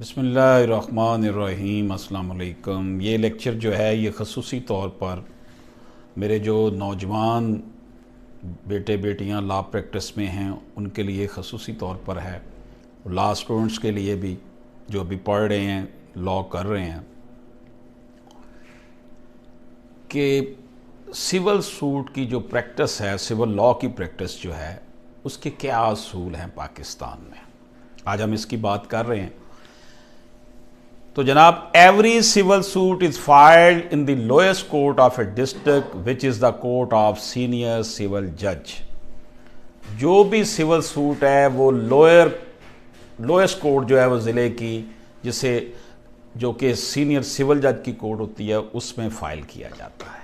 بسم اللہ الرحمن الرحیم۔ السلام علیکم۔ یہ لیکچر جو ہے یہ خصوصی طور پر میرے جو نوجوان بیٹے بیٹیاں لا پریکٹس میں ہیں ان کے لیے خصوصی طور پر ہے، لا اسٹوڈنٹس کے لیے بھی جو ابھی پڑھ رہے ہیں، لا کر رہے ہیں، کہ سول سوٹ کی جو پریکٹس ہے، سول لا کی پریکٹس جو ہے، اس کے کیا اصول ہیں پاکستان میں۔ آج ہم اس کی بات کر رہے ہیں۔ تو جناب، every civil suit is filed in the lowest court of a district which is the court of senior civil جج۔ جو بھی سول سوٹ ہے وہ لوئسٹ کورٹ جو ہے وہ ضلع کی، جسے جو کہ سینئر سول جج کی کورٹ ہوتی ہے، اس میں فائل کیا جاتا ہے۔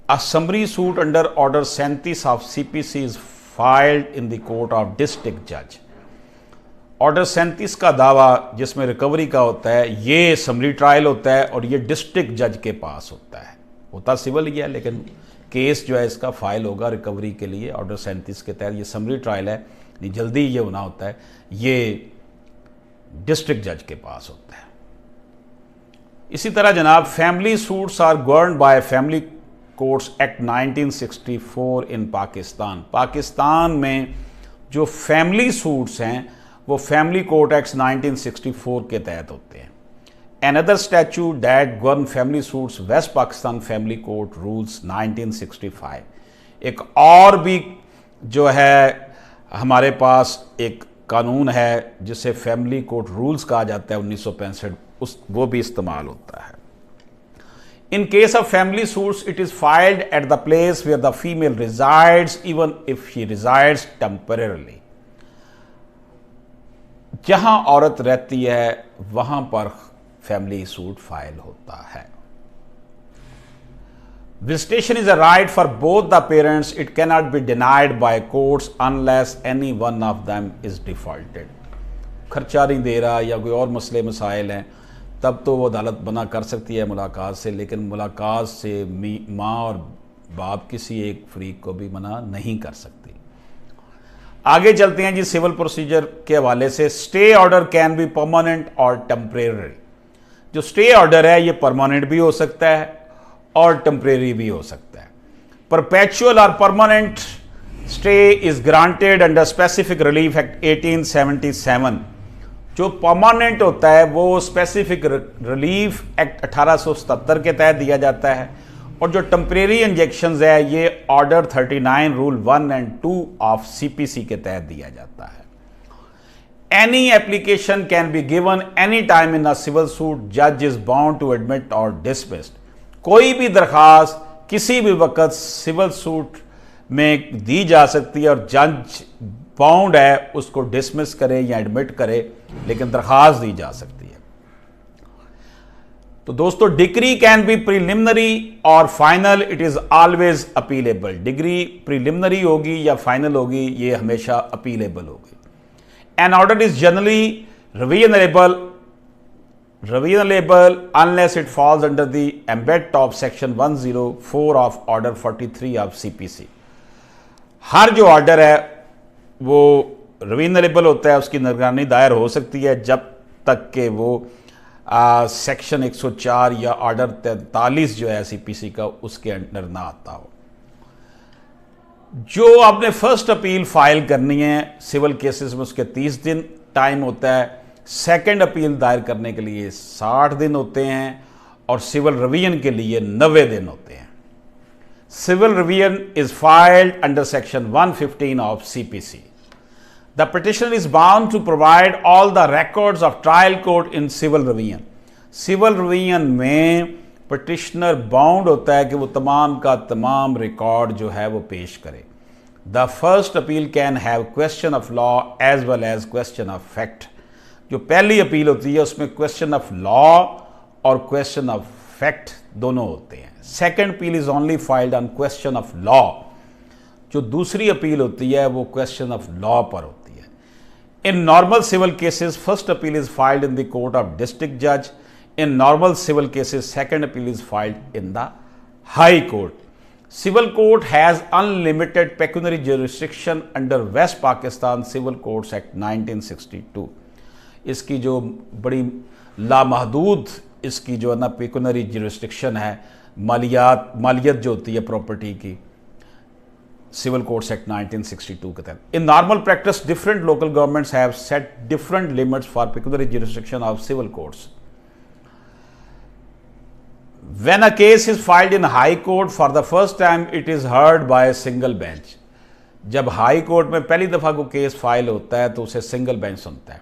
A summary suit under order 37 of CPC is filed in the court of district judge۔ Order 37 کا دعویٰ جس میں ریکوری کا ہوتا ہے، یہ سمری ٹرائل ہوتا ہے اور یہ ڈسٹرکٹ جج کے پاس ہوتا سول ہی ہے، لیکن کیس جو ہے اس کا فائل ہوگا ریکوری کے لیے آرڈر 37 کے تحت۔ یہ سمری ٹرائل ہے، جلدی یہ ہونا ہوتا ہے، یہ ڈسٹرکٹ جج کے پاس ہوتا ہے۔ اسی طرح جناب، family suits are governed by family courts act 1964 in Pakistan. Pakistan میں جو فیملی سوٹس ہیں وہ فیملی کورٹ ایکٹ 1964 کے تحت ہوتے ہیں۔ Another statute that govern family suits west Pakistan family court rules 1965۔ ایک اور بھی جو ہے ہمارے پاس ایک قانون ہے جسے فیملی کورٹ رولز کہا جاتا ہے 1965، وہ بھی استعمال ہوتا ہے۔ In case of family suits, it is filed at the place where the female resides, even if she resides temporarily۔ جہاں عورت رہتی ہے وہاں پر فیملی سوٹ فائل ہوتا ہے۔ Visitation is a right for both the parents. It cannot be denied by courts unless any one of them is defaulted۔ خرچہ نہیں دے رہا یا کوئی اور مسئلے مسائل ہیں تب تو وہ عدالت منع کر سکتی ہے ملاقات سے، لیکن ملاقات سے ماں اور باپ کسی ایک فریق کو بھی منع نہیں کر سکتی۔ آگے چلتے ہیں جی سول پروسیجر کے حوالے سے۔ Stay order can be permanent اور ٹیمپریری۔ جو اسٹے آرڈر ہے یہ پرماننٹ بھی ہو سکتا ہے اور ٹیمپریری بھی ہو سکتا ہے۔ پرپیچول اور permanent stay is granted under specific relief act 1877۔ جو پرماننٹ ہوتا ہے وہ اسپیسیفک ریلیف ایکٹ 1877 کے تحت دیا جاتا ہے، اور جو ٹیمپریری انجیکشنز ہے یہ order 39 rule 1 and 2 of CPC کے تحت دیا جاتا ہے۔ Any application can be given any time in a civil suit. Judge is bound to admit or dismissed۔ کوئی بھی درخواست کسی بھی وقت سول سوٹ میں دی جا سکتی ہے اور جج باؤنڈ ہے اس کو ڈسمس کرے یا ایڈمٹ کرے، لیکن درخواست دی جا سکتی ہے۔ تو دوستو، ڈگری کین بی پریلیمنری اور final, it is always appealable. Degree preliminary ہوگی یا فائنل ہوگی، یہ ہمیشہ اپیلیبل ہوگی۔ An order is generally reviewable unless it falls under the ambit of section 104 of order 43 of CPC۔ ہر جو آرڈر ہے وہ ریویویبل ہوتا ہے، اس کی نگرانی دائر ہو سکتی ہے جب تک کہ وہ سیکشن 104 یا آرڈر 43 جو ہے CPC کا اس کے انڈر نہ آتا ہو۔ جو آپ نے فرسٹ اپیل فائل کرنی ہے سول کیسز میں، اس کے 30 دن ٹائم ہوتا ہے۔ سیکنڈ اپیل دائر کرنے کے لیے 60 دن ہوتے ہیں، اور سول ریویژن کے لیے 90 دن ہوتے ہیں۔ Civil revision is filed under section 115 of CPC۔ The petitioner is bound to provide all the records of trial court in civil revision۔ civil revision میں پٹیشنر باؤنڈ ہوتا ہے کہ وہ تمام کا تمام ریکارڈ جو ہے وہ پیش کرے۔ The first appeal can have question of law as well as question of fact۔ جو پہلی اپیل ہوتی ہے اس میں question of law اور question of fact دونوں ہوتے ہیں۔ Second appeal is only filed on question of law۔ جو دوسری اپیل ہوتی ہے وہ question of law پر ہوتی ہے۔ In normal civil cases, first appeal is filed in the court of district judge۔ In normal civil cases, second appeal is filed in the high court۔ Civil court has unlimited pecuniary jurisdiction under West Pakistan Civil Courts Act 1962۔ اس کی جو بڑی لامحدود اس کی جو ہے نا پیکونری jurisdiction ہے، مالیت جو ہوتی ہے پراپرٹی کی، سول کوڈس ایکٹ 1962 کے تحت. In normal practice different local governments have set different limits for pecuniary jurisdiction of civil courts. When a case is filed in high court for the first time, it is heard by a single bench. جب high court میں پہلی دفعہ کو case file ہوتا ہے تو اسے single bench سنتا ہے.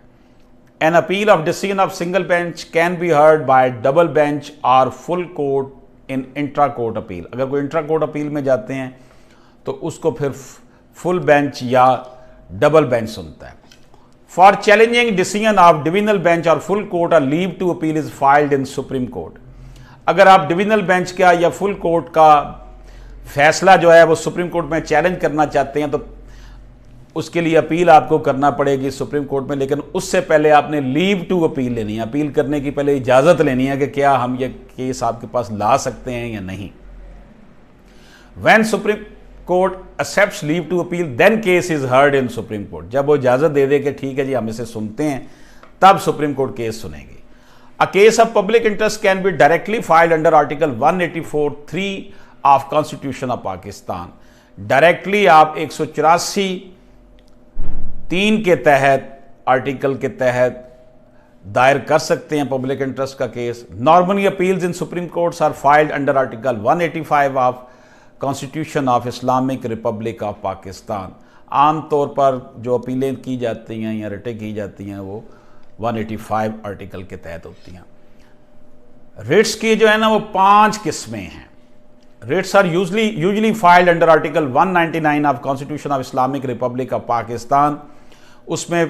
An appeal of decision of single bench can be heard by double bench or full court in intra-court appeal. اگر کوئی intra-court appeal میں جاتے ہیں تو اس کو پھر فل بینچ یا ڈبل بینچ سنتا ہے. For challenging decision of divisional bench or full court, a leave to appeal is filed in Supreme Court. اگر آپ ڈویژنل بینچ کا یا فل کورٹ کا فیصلہ جو ہے وہ سپریم کورٹ میں چیلنج کرنا چاہتے ہیں تو اس کے لیے اپیل آپ کو کرنا پڑے گی سپریم کورٹ میں، لیکن اس سے پہلے آپ نے لیو ٹو اپیل لینی ہے. اپیل کرنے کی پہلے اجازت لینی ہے کہ کیا ہم یہ کیس آپ کے پاس لا سکتے ہیں یا نہیں. When Supreme Court accepts leave to appeal, then case is heard in Supreme Court. جب وہ اجازت دے دے کہ ٹھیک ہے جی ہم اسے سنتے ہیں، تب سپریم کورٹ کیس سنے گی. A case of public interest can be directly filed under Article 184(3) of Constitution of Pakistan. Directly آپ 184(3) کے تحت آرٹیکل کے تحت دائر کر سکتے ہیں پبلک انٹرسٹ کا case. Normally appeals in supreme courts are filed under article 185 of constitution of Islamic republic of Pakistan. عام طور پر جو اپیلیں کی جاتی ہیں یا رٹیں کی جاتی ہیں وہ 185 آرٹیکل کے تحت ہوتی ہیں. ریٹس کی جو ہے نا وہ 5 قسمیں ہیں. Writs are usually filed under article 199 of constitution of Islamic republic of Pakistan. اس میں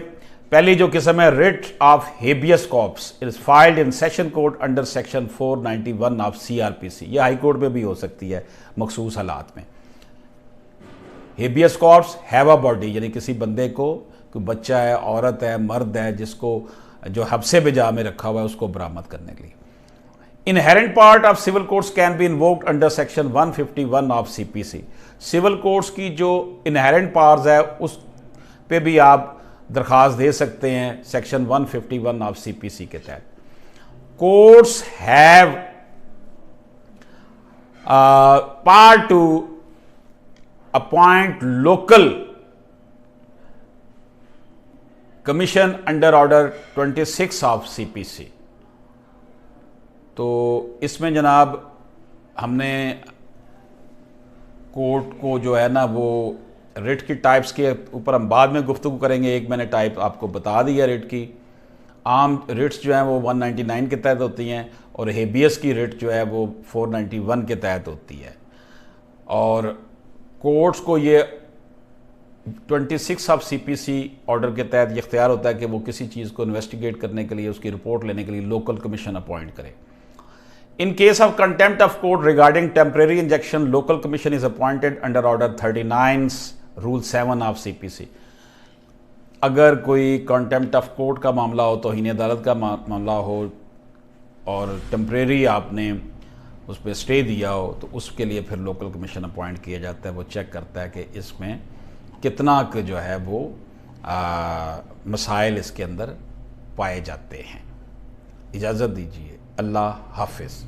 پہلی جو قسم ہے writ of habeas corpus is filed in session court under section 491 of CRPC. یہ ہائی کورٹ میں بھی ہو سکتی ہے مخصوص حالات میں. Habeas corpus have a body, یعنی کسی بندے کو، کوئی بچہ ہے، عورت ہے، مرد ہے، جس کو جو حبسے بجا میں رکھا ہوا ہے اس کو برآمد کرنے کے لیے. Inherent part of civil courts can be invoked under section 151 of CPC. Civil courts کی جو انہیرنٹ پارٹس ہے اس پہ بھی آپ درخواست دے سکتے ہیں سیکشن 151 آف CPC کے تحت. Courts have power to appoint local commission under order 26 of CPC. تو اس میں جناب ہم نے کورٹ کو جو ہے نا وہ ریٹ کی ٹائپس کے اوپر ہم بعد میں گفتگو کریں گے. ایک میں نے ٹائپ آپ کو بتا دیا ریٹ کی. عام ریٹس جو ہیں وہ 199 کے تحت ہوتی ہیں اور ہیبیس کی ریٹ جو ہے وہ 491 کے تحت ہوتی ہے. اور کورٹس کو یہ 26 آف CPC آرڈر کے تحت یہ اختیار ہوتا ہے کہ وہ کسی چیز کو انویسٹیگیٹ کرنے کے لیے، اس کی رپورٹ لینے کے لیے لوکل کمیشن اپوائنٹ کرے. In case of contempt of court regarding temporary injunction, local commission is appointed under Order 39's Rule 7 of CPC. اگر کوئی contempt of court کا معاملہ ہو، توہین عدالت کا معاملہ ہو اور ٹیمپریری آپ نے اس پہ اسٹے دیا ہو تو اس کے لیے پھر لوکل کمیشن اپوائنٹ کیا جاتا ہے. وہ چیک کرتا ہے کہ اس میں کتنا جو ہے وہ مسائل اس کے اندر پائے جاتے ہیں. اجازت دیجیے. اللہ حافظ.